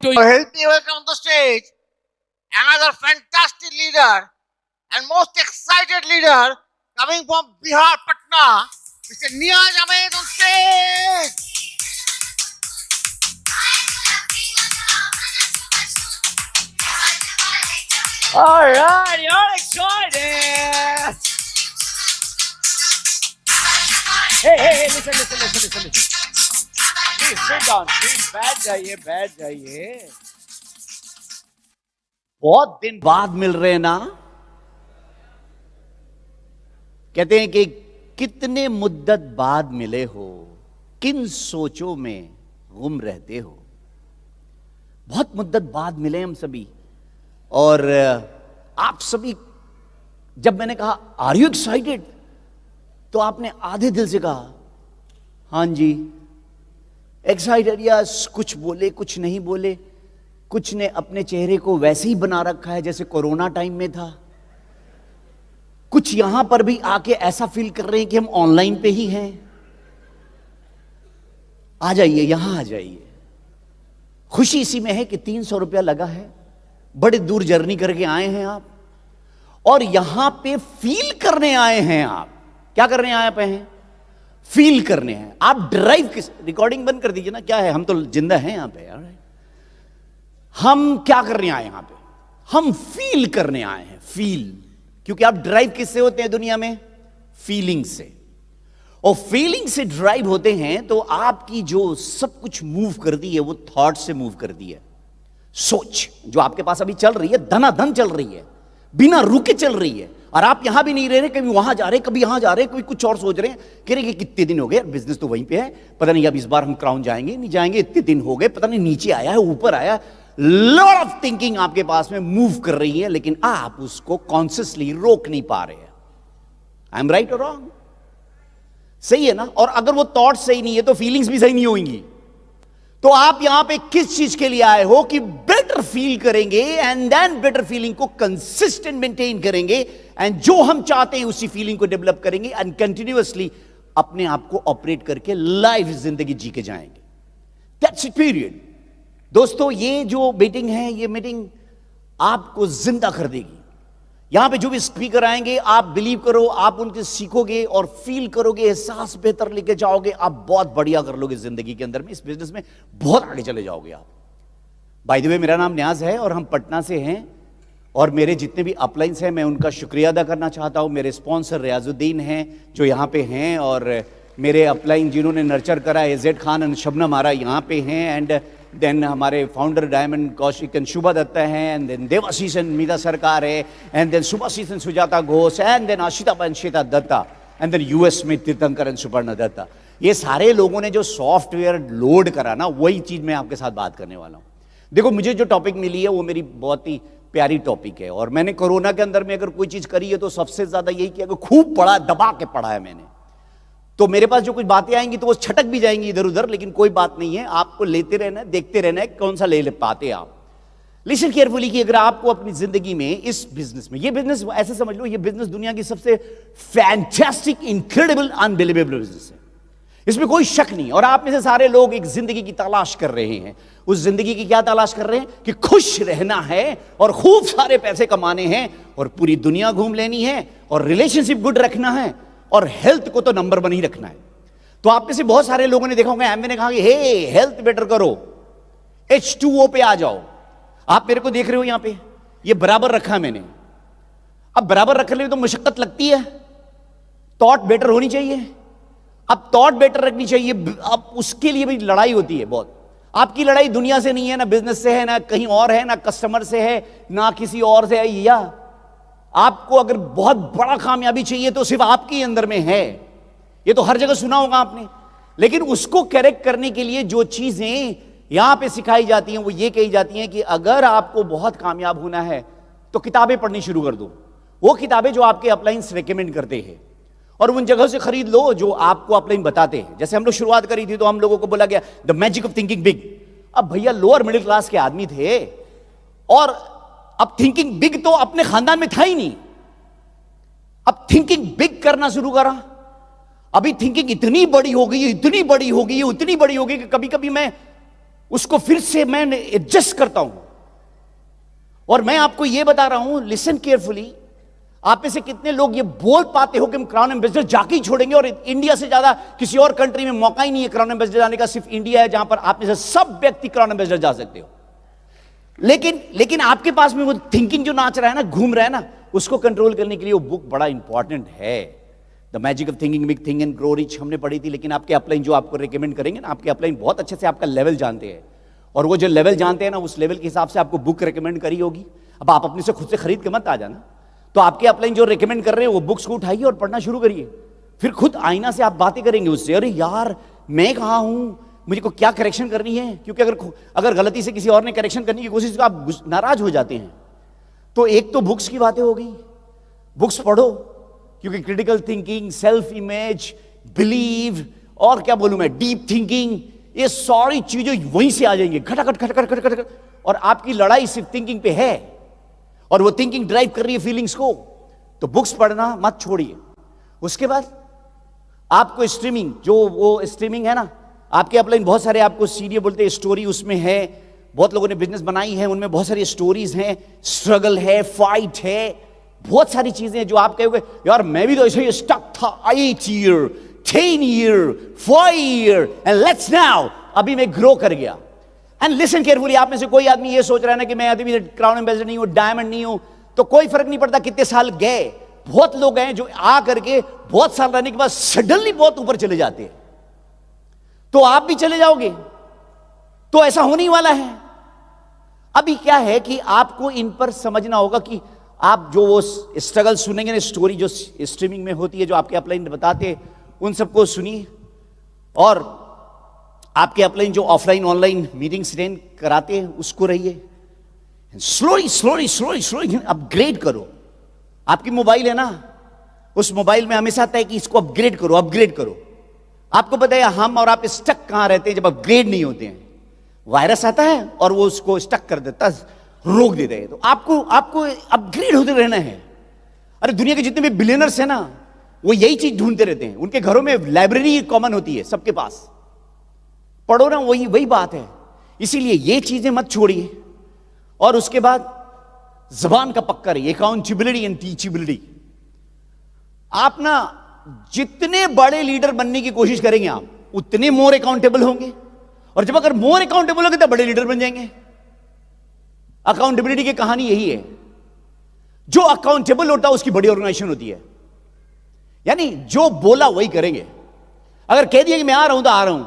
Help me welcome on the stage another fantastic leader and most excited leader coming from Bihar, Patna, Mr. Niyaz Ahmed on stage. All right, you're excited. Hey, listen. Please sit down. Please बैठ जाइए. बहुत दिन बाद मिल रहे हैं ना. कहते हैं कि कितने मुद्दत बाद मिले हो, किन सोचों में गुम रहते हो. बहुत मुद्दत बाद मिले हम सभी. और आप सभी, जब मैंने कहा आर यू एक्साइटेड, तो आपने आधे दिल से कहा हां जी एक्साइटेड. या कुछ बोले कुछ नहीं बोले. कुछ ने अपने चेहरे को वैसे ही बना रखा है जैसे कोरोना टाइम में था. कुछ यहां पर भी आके ऐसा फील कर रहे हैं कि हम ऑनलाइन पे ही हैं. आ जाइए, यहां आ जाइए. खुशी इसी में है कि 300 रुपया लगा है. बड़े दूर जर्नी करके आए हैं आप, और यहां पे फील करने आए हैं. आप क्या करने आए हैं? फील करने हैं. आप ड्राइव किस, रिकॉर्डिंग बंद कर दीजिए ना. क्या है, हम तो जिंदा हैं यहां पे यार. हम क्या करने आए यहां पे? हम फील करने आए हैं. फील, क्योंकि आप ड्राइव किससे होते हैं दुनिया में? फीलिंग से. और फीलिंग से ड्राइव होते हैं तो आपकी जो सब कुछ मूव कर दी है वो थॉट से मूव कर दी है. सोच जो आपके पास अभी चल रही है, धनाधन चल रही है, बिना रुके चल रही है. और आप यहां भी नहीं रह रहे, कभी वहां जा रहे, कभी यहां जा रहे, कोई कुछ और सोच रहे हैं. कह रहे कि कितने दिन हो गए, बिजनेस तो वहीं पे है, पता नहीं अब इस बार हम क्राउन जाएंगे नहीं जाएंगे, इतने दिन हो गए, पता नहीं नीचे आया है ऊपर आया. लॉट ऑफ थिंकिंग आपके पास में मूव कर रही है, लेकिन आप उसको कॉन्शियसली रोक नहीं पा रहे हैं. आई एम राइट और रॉन्ग? सही है ना? और अगर वो थॉट सही नहीं है तो फीलिंग्स भी सही नहीं होंगी. तो आप यहां पे किस चीज के लिए आए हो? कि बेटर फील करेंगे, एंड देन बेटर फीलिंग को कंसिस्टेंट मेंटेन करेंगे, एंड जो हम चाहते हैं उसी फीलिंग को डेवलप करेंगे, एंड कंटिन्यूअसली अपने आप को ऑपरेट करके लाइफ जिंदगी जी के जाएंगे. That's it, period. दोस्तों, ये जो मीटिंग है, ये मीटिंग आपको जिंदा कर देगी. यहां पे जो भी स्पीकर आएंगे, आप बिलीव करो, आप उनके सीखोगे और फील करोगे, एहसास बेहतर लेके जाओगे. आप बहुत बढ़िया कर लोगे जिंदगी के अंदर में, इस बिजनेस में बहुत आगे चले जाओगे आप. बाय द वे, मेरा नाम न्याज है और हम पटना से हैं. और मेरे जितने भी अपलाइंस हैं, मैं उनका शुक्रिया अदा करना चाहता हूं. मेरे स्पॉन्सर रियाजुद्दीन हैं जो यहाँ पे हैं, और मेरे अपलाइन जिन्होंने नर्चर करा, एजेड खान एंड शबनम आरा यहाँ पे हैं. एंड देन हमारे founder diamond Kaushik and Shubha Dutta हैं, and then Debashish and Meera Sarkar है, and then Subhashish and Sujata Ghosh, and then Ashita and Shweta Dutta, and then US में तीर्थंकर एंड सुपर्णा दत्ता. ये सारे लोगों ने जो सॉफ्टवेयर लोड करा ना, वही चीज मैं आपके साथ बात करने वाला हूँ. देखो, मुझे जो टॉपिक मिली है वो मेरी बहुत ही प्यारी टॉपिक है. और मैंने कोरोना के अंदर में अगर कोई चीज करी है तो सबसे ज्यादा यही किया कि खूब पढ़ा, दबा के पढ़ा है मैंने. तो मेरे पास जो कुछ बातें आएंगी तो वो छटक भी जाएंगी इधर उधर, लेकिन कोई बात नहीं है. आपको लेते रहना है, देखते रहना है कौन सा ले पाते आप. लिसन केयरफुली कि अगर आपको अपनी जिंदगी में इस बिजनेस में, ये बिजनेस ऐसे समझ लो, ये बिजनेस दुनिया की सबसे फैंटास्टिक, इनक्रेडिबल, अनबिलीवेबल बिजनेस है. इसमें कोई शक नहीं. और आप में से सारे लोग एक जिंदगी की तलाश कर रहे हैं. उस जिंदगी की क्या तलाश कर रहे हैं? कि खुश रहना है और खूब सारे पैसे कमाने हैं और पूरी दुनिया घूम लेनी है और रिलेशनशिप गुड रखना है और हेल्थ को तो नंबर 1 ही रखना है. तो आप में से बहुत सारे लोगों ने देखा होगा, एमवे ने कहा कि हे हेल्थ बेटर करो, H2O पे आ जाओ. आप मेरे को देख रहे हो यहां पे, ये बराबर रखा है मैंने. अब बराबर रखने में तो मशक्कत लगती है. थॉट बेटर होनी चाहिए. अब थॉट बेटर रखनी चाहिए. अब उसके लिए भी लड़ाई होती है बहुत. आपकी लड़ाई दुनिया से नहीं है, ना बिजनेस से है, ना कहीं और है, ना कस्टमर से है, ना किसी और से है. या आपको अगर बहुत बड़ा कामयाबी चाहिए तो सिर्फ आपके अंदर में है. ये तो हर जगह सुना होगा आपने. लेकिन उसको करेक्ट करने के लिए जो चीजें यहां पे सिखाई जाती हैं वो ये कही जाती हैं कि अगर आपको बहुत कामयाब होना है तो किताबें पढ़नी शुरू कर दो. वो किताबें जो आपके अपलाइंस रेकमेंड करते हैं, और उन जगह से खरीद लो जो आपको अपलाइन बताते हैं. जैसे हम लोग शुरुआत करी थी तो हम लोगों को बोला गया the magic of thinking big. अब भैया लोअर मिडिल क्लास के आदमी थे, और अब थिंकिंग बिग तो अपने खानदान में था ही नहीं. अब थिंकिंग बिग करना शुरू करा. अभी थिंकिंग इतनी बड़ी हो गई है, इतनी बड़ी हो गई है, इतनी बड़ी हो गई कि कभी कभी मैं उसको फिर से मैं एडजस्ट करता हूं। और मैं आपको यह बता रहा हूं, लिसन केयरफुली, आप में से कितने लोग ये बोल पाते हो कि हम क्राउन एम्बेसडर जाके ही छोड़ेंगे, और इंडिया से ज्यादा किसी और कंट्री में मौका ही नहीं है क्राउन एम्बेसडर जाने का, सिर्फ इंडिया है जहां पर आप में से सब व्यक्ति क्राउन एम्बेसडर जा सकते हो। लेकिन आपके पास में वो थिंकिंग जो नाच रहा है ना, घूम रहा है ना, उसको कंट्रोल करने के लिए वो बुक बड़ा इंपॉर्टेंट है। The magic of thinking big think and grow rich हमने पढ़ी थी। लेकिन आपके अपलाइन जो आपको रिकमेंड करेंगे ना, आपके अपलाइन बहुत अच्छे से आपका लेवल जानते हैं, और वो जो लेवल जानते हैं ना, उस लेवल के हिसाब से आपको बुक रिकमेंड करी होगी। अब आप अपने से खुद से खरीद के मत आ जाना, तो आपके अपलाइन जो रिकमेंड कर रहे हैं वो बुक्स को उठाइए और पढ़ना शुरू करिए। फिर खुद आईना से आप बातें करेंगे उससे, अरे यार मैं कहाँ हूं, मुझे को क्या करेक्शन करनी है, क्योंकि अगर गलती से किसी और ने करेक्शन करने की कोशिश तो आप नाराज हो जाते हैं। तो एक तो बुक्स की बातें हो गई, बुक्स पढ़ो, क्योंकि critical thinking, self image, believe, और क्या बोलूं मैं, डीप थिंकिंग, ये सारी चीजें वहीं से आ जाएंगी खटाखट खटखट खटखट, और आपकी लड़ाई सिर्फ थिंकिंग पे है, और वो थिंकिंग ड्राइव कर रही है फीलिंग्स को। तो बुक्स पढ़ना मत छोड़िए। उसके बाद आपको स्ट्रीमिंग, जो वो स्ट्रीमिंग है ना, आपके अपलाइन बहुत सारे आपको सीडी बोलते हैं, स्टोरी उसमें है, बहुत लोगों ने बिजनेस बनाई है, उनमें बहुत सारी स्टोरीज हैं, स्ट्रगल है, फाइट है, बहुत सारी चीजें जो आप कहोगे यार मैं भी तो ऐसे ही स्टक था 8 year 10 year 5 year and let's now, अभी मैं ग्रो कर गया। एंड लिसन केयरफुली, आप में से कोई आदमी ये सोच रहा है ना कि मैं अभी क्राउन एम्बेसडर नहीं हूं, डायमंड नहीं हूं, तो कोई फर्क नहीं पड़ता कितने साल गए। बहुत लोग हैं जो आ करके बहुत साल रहने के बाद सडनली बहुत ऊपर चले जाते हैं, तो आप भी चले जाओगे, तो ऐसा होने वाला है। अभी क्या है कि आपको इन पर समझना होगा कि आप जो वो स्ट्रगल सुनेंगे ना, स्टोरी जो स्ट्रीमिंग में होती है, जो आपके अपलाइन बताते हैं, उन सबको सुनिए, और आपके अपलाइन जो ऑफलाइन ऑनलाइन मीटिंग्स अटेंड कराते हैं उसको रहिए। Slowly slowly slowly slowly upgrade करो। आपकी मोबाइल है ना, उस मोबाइल में हमेशा आता है कि इसको अपग्रेड करो, अपग्रेड करो। आपको पता है हम और आप स्टक कहां रहते हैं जब अपग्रेड नहीं होते हैं? वायरस आता है और वो उसको स्टक कर देता है, रोक देते हैं। तो आपको अपग्रेड होते रहना है। अरे दुनिया के जितने भी बिलियनर्स हैं ना, वो यही चीज ढूंढते रहते हैं। उनके घरों में लाइब्रेरी कॉमन होती है सबके पास, पढ़ो ना, वही बात है। इसीलिए ये चीजें मत छोड़िए। और उसके बाद जबान का पक्का रहिए, अकाउंटेबिलिटी एंड टीचेबिलिटी। आप ना जितने बड़े लीडर बनने की कोशिश करेंगे आप, उतने मोर अकाउंटेबल होंगे, और जब अगर मोर अकाउंटेबल होंगे तब बड़े लीडर बन जाएंगे। अकाउंटेबिलिटी की कहानी यही है, जो अकाउंटेबल होता है उसकी बड़ी ऑर्गेनाइजेशन होती है। यानी जो बोला वही करेंगे। अगर कह दिया कि मैं आ रहा हूं तो आ रहा हूं,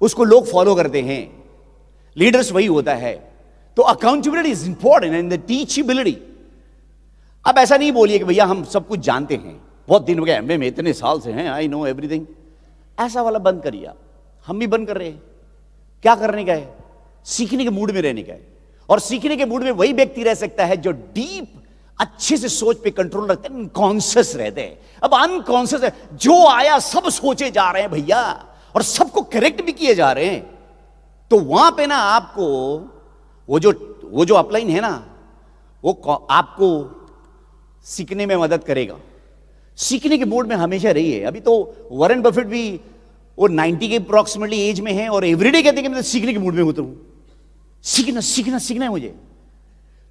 उसको लोग फॉलो करते हैं, लीडर्स वही होता है। तो accountability is important and the teachability. अब ऐसा नहीं बोलिए कि भैया हम सब कुछ जानते हैं, बहुत दिन हो गए एमबीए में, इतने साल से हैं, आई नो एवरीथिंग। ऐसा वाला बंद करिए आप। हम भी बंद कर रहे हैं। क्या करने का है? सीखने के मूड में रहने का है। और सीखने के मूड में वही व्यक्ति रह सकता है जो डीप अच्छे से सोच पे कंट्रोल रखते हैं, अनकॉन्शियस रहते हैं। अब अनकॉन्शियस है, जो आया सब सोचे जा रहे हैं भैया, और सबको करेक्ट भी किए जा रहे हैं। तो वहां पे ना आपको वो जो अपलाइन है ना, वो आपको सीखने में मदद करेगा। सीखने के मूड में हमेशा रहिए। अभी तो वॉरेन बफेट भी वो 90 के अप्रोक्सीमेटली एज में है, और एवरीडे कहते हैं कि मैं सीखने के मूड में होता हूं। सीखना सीखना सीखना है मुझे।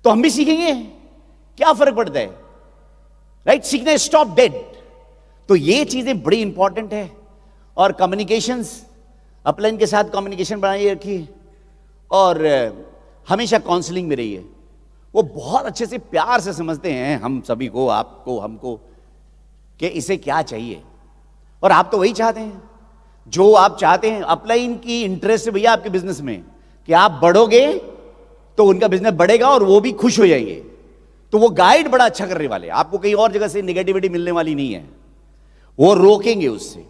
तो हम भी सीखेंगे, क्या फर्क पड़ता है, राइट? सीखना स्टॉप डेड। तो ये चीजें बड़ी इंपॉर्टेंट है। और कम्युनिकेशंस, अपलाइन के साथ कम्युनिकेशन बनाइए रखिए, और हमेशा काउंसलिंग में रहिए। वो बहुत अच्छे से प्यार से समझते हैं हम सभी को, आपको, हमको, कि इसे क्या चाहिए। और आप तो वही चाहते हैं जो आप चाहते हैं। अपलाइन की इंटरेस्ट है भैया आपके बिजनेस में, कि आप बढ़ोगे तो उनका बिजनेस बढ़ेगा और वो भी खुश हो जाएंगे। तो वो गाइड बड़ा अच्छा करने वाले, आपको कहीं और जगह से नेगेटिविटी मिलने वाली नहीं है, वो रोकेंगे उससे।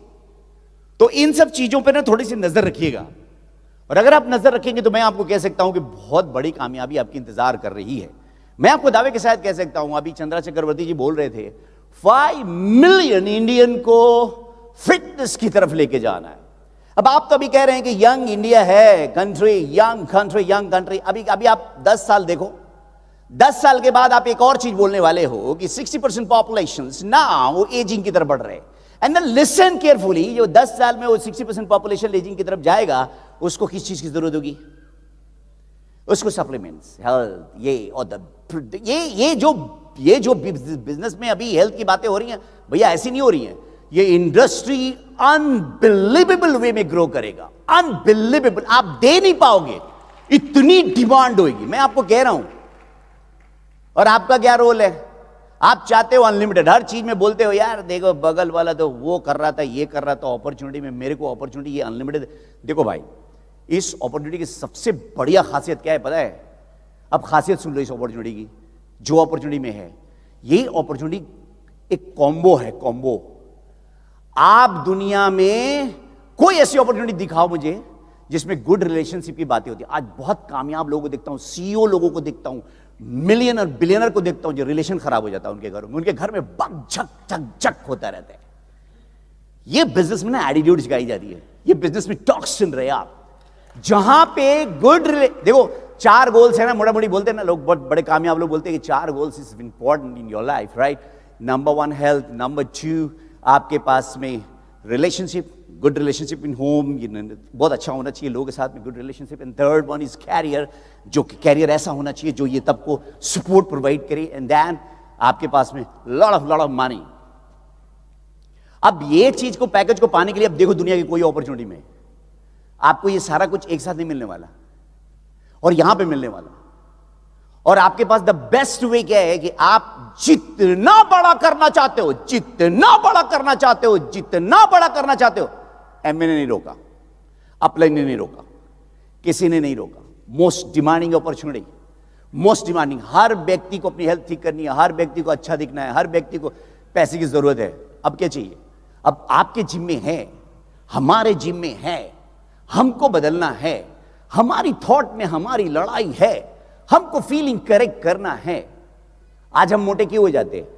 तो इन सब चीजों पर ना थोड़ी सी नजर रखिएगा। और अगर आप नजर रखेंगे तो मैं आपको कह सकता हूं कि बहुत बड़ी कामयाबी आपकी इंतजार कर रही है। मैं आपको दावे के साथ कह सकता हूं, अभी चंद्रा चक्रवर्ती जी बोल रहे थे, 5 मिलियन इंडियन को फिटनेस की तरफ लेके जाना है। अब आप तो अभी कह रहे हैं कि यंग इंडिया है, country, young country, young country. अभी आप 10 साल देखो, 10 साल के बाद आप एक और चीज बोलने वाले हो कि 60% पॉपुलेशन नाउ एजिंग की तरफ बढ़ रहे हैं। एंड देन लिसन केयरफुली, जो 10 साल में वो 60% पॉपुलेशन एजिंग की तरफ जाएगा, उसको किस चीज की जरूरत होगी? उसको सप्लीमेंट्स, हेल्थ, ये और ये जो बिजनेस में अभी हेल्थ की बातें हो रही हैं भैया, ऐसी नहीं हो रही हैं। ये इंडस्ट्री अनबिलीवेबल वे में ग्रो करेगा, अनबिलीवेबल, आप दे नहीं पाओगे, इतनी डिमांड होगी, मैं आपको कह रहा हूं। और आपका क्या रोल है? आप चाहते हो अनलिमिटेड, हर चीज में बोलते हो यार देखो बगल वाला तो वो कर रहा था, ये कर रहा था अपॉर्चुनिटी में, मेरे को अपॉर्चुनिटी ये अनलिमिटेड। देखो भाई, इस अपॉर्चुनिटी की सबसे बढ़िया खासियत क्या है पता है? अब खासियत सुन लो इस अपॉर्चुनिटी की, जो अपॉर्चुनिटी में है। ये अपॉर्चुनिटी एक कॉम्बो है, कॉम्बो। आप दुनिया में कोई ऐसी अपॉर्चुनिटी दिखाओ मुझे जिसमें गुड रिलेशनशिप की बातें होती है। आज बहुत कामयाब लोगों को देखता हूं, सीईओ लोगों को देखता हूं, मिलियनर बिलियनर को देखता हूं, जो रिलेशन खराब हो जाता है उनके घरों में, उनके घर में बग झक झक झक होता रहता है। ये बिजनेस में ना एटीट्यूड सिखाई जाती है, ये बिजनेस में टॉक्स सुन रहे हैं आप, जहां पे गुड देखो 4 गोल्स है ना, मोटा मोटी बोलते हैं ना लोग, बहुत बड़े कामयाब लोग बोलते हैं कि 4 goals is important in your life, right? Number 1 health, number 2 आपके पास में relationship, good relationship in home, बहुत अच्छा होना चाहिए लोगों के साथ में, good relationship. And third one is career, जो कैरियर ऐसा होना चाहिए जो ये तब को सपोर्ट प्रोवाइड करे। एंड देन आपके पास में लॉट ऑफ मनी। अब ये चीज को, पैकेज को पाने के लिए अब देखो दुनिया की कोई अपॉर्चुनिटी में आपको ये सारा कुछ एक साथ नहीं मिलने वाला, और यहां पे मिलने वाला। और आपके पास द बेस्ट वे क्या है कि आप जितना बड़ा करना चाहते हो, जितना बड़ा करना चाहते हो, जितना बड़ा करना चाहते हो, एमए ने नहीं रोका, अपलाइन ने नहीं रोका, किसी ने नहीं रोका। Most demanding opportunity, most demanding. हर व्यक्ति को अपनी हेल्थ ठीक करनी है, हर व्यक्ति को अच्छा दिखना है, हर व्यक्ति को पैसे की जरूरत है। अब क्या चाहिए? अब आपके जिम में है, हमारे जिम में है, हमको बदलना है, हमारी थॉट में हमारी लड़ाई है, हमको फीलिंग करेक्ट करना है। आज हम मोटे क्यों हो जाते हैं?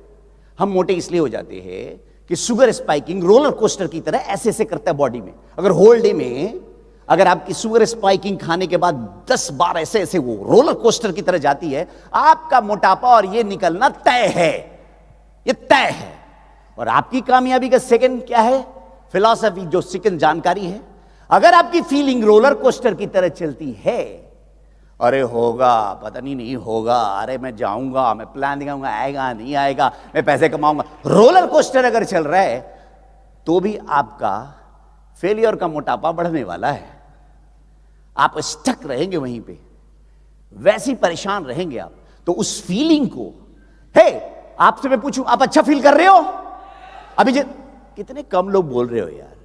हम मोटे इसलिए हो जाते हैं कि शुगर स्पाइकिंग रोलर कोस्टर की तरह ऐसे ऐसे करता है बॉडी में। अगर होल डे में अगर आपकी शुगर स्पाइकिंग खाने के बाद 10 बार ऐसे ऐसे वो रोलर कोस्टर की तरह जाती है, आपका मोटापा और ये निकलना तय है, ये तय है। और आपकी कामयाबी का सेकंड क्या है? फिलॉसफी, जो सेकंड जानकारी है। अगर आपकी फीलिंग रोलर कोस्टर की तरह चलती है, अरे होगा, पता नहीं होगा, अरे मैं जाऊंगा, मैं प्लान दिखाऊंगा, आएगा नहीं आएगा, मैं पैसे कमाऊंगा, रोलर कोस्टर अगर चल रहा है तो भी आपका फेलियर का मोटापा बढ़ने वाला है। आप स्टक रहेंगे वहीं पे, वैसी परेशान रहेंगे आप। तो उस फीलिंग को, हे आपसे मैं पूछूं, आप अच्छा फील कर रहे हो अभी? कितने कम लोग बोल रहे हो यार।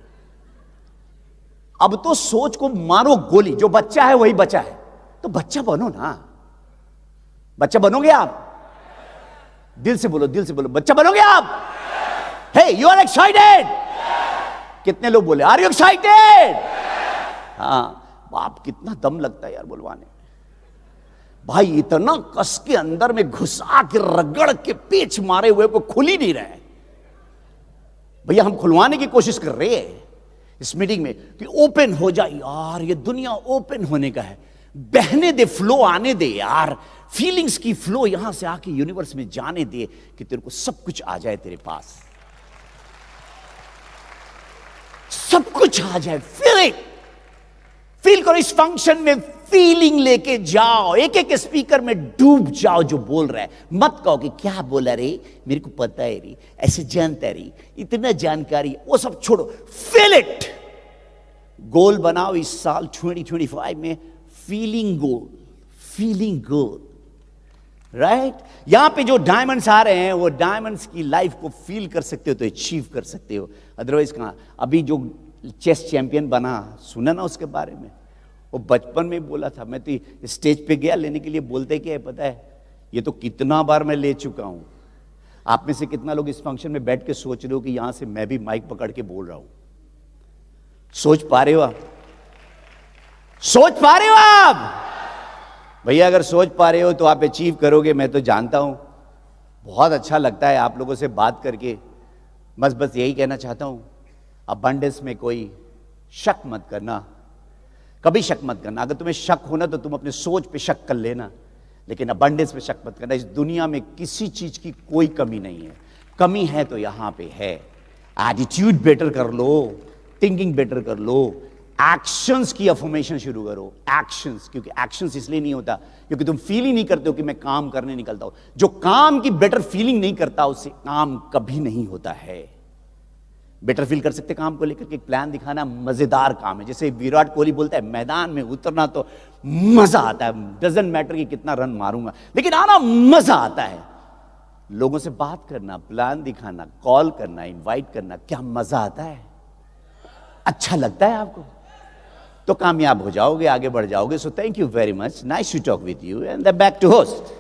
अब तो सोच को मारो गोली, जो बच्चा है वही बचा है, तो बच्चा बनो ना। बच्चा बनोगे आप? दिल से बोलो, दिल से बोलो, बच्चा बनोगे आप? हे यू आर एक्साइटेड? कितने लोग बोले आर यू एक्साइटेड? हाँ, बाप कितना दम लगता है यार बुलवाने। भाई इतना कस के अंदर में घुसा के रगड़ के पेच मारे हुए को खुल ही नहीं रहे भैया। हम खुलवाने की कोशिश कर रहे हैं इस मीटिंग में कि ओपन हो जाए यार, ये दुनिया ओपन होने का है, बहने दे, फ्लो आने दे यार, फीलिंग्स की फ्लो यहां से आके यूनिवर्स में जाने दे कि तेरे को सब कुछ आ जाए तेरे पास, सब कुछ आ जाए। फील करो इस फंक्शन में, फीलिंग लेके जाओ, एक एक स्पीकर में डूब जाओ जो बोल रहा है। मत कहो कि क्या बोला रे, मेरे को पता है रे, ऐसे जानता रे, इतना जानकारी, वो सब छोड़ो, फील इट। गोल बनाओ इस साल 2025 में, फीलिंग गोल, फीलिंग गोल, राइट? यहां पे जो डायमंड्स आ रहे हैं वो डायमंड्स की लाइफ को फील कर सकते हो तो अचीव कर सकते हो, अदरवाइज कहां। अभी जो चेस चैंपियन बना, सुना ना उसके बारे में? वो बचपन में बोला था, मैं तो स्टेज पे गया लेने के लिए, बोलते क्या है पता है, ये तो कितना बार मैं ले चुका हूं। आप में से कितना लोग इस फंक्शन में बैठ के सोच रहे हो कि यहां से मैं भी माइक पकड़ के बोल रहा हूं? सोच पा रहे हो आप? सोच पा रहे हो आप? भैया अगर सोच पा रहे हो तो आप अचीव करोगे, मैं तो जानता हूं। बहुत अच्छा लगता है आप लोगों से बात करके। बस यही कहना चाहता हूं, अबंडेंस में कोई शक मत करना, कभी शक मत करना। अगर तुम्हें शक होना तो तुम अपने सोच पे शक कर लेना, लेकिन अबंडेंस पे शक मत करना। इस दुनिया में किसी चीज की कोई कमी नहीं है, कमी है तो यहां पे है। एटीट्यूड बेटर कर लो, थिंकिंग बेटर कर लो, एक्शंस की अफर्मेशन शुरू करो। एक्शंस, क्योंकि एक्शंस इसलिए नहीं होता क्योंकि तुम फील ही नहीं करते हो कि मैं काम करने निकलता हूं। जो काम की बेटर फीलिंग नहीं करता उससे काम कभी नहीं होता है। बेटर फील कर सकते काम को लेकर के एक प्लान दिखाना मजेदार काम है। जैसे विराट कोहली बोलता है मैदान में उतरना तो मजा आता है, डजंट मैटर कि कितना रन मारूंगा, लेकिन आना मजा आता है। लोगों से बात करना, प्लान दिखाना, कॉल करना, इनवाइट करना, क्या मजा आता है, अच्छा लगता है आपको, तो कामयाब हो जाओगे, आगे बढ़ जाओगे। So thank you very much, nice to talk with you and back to host.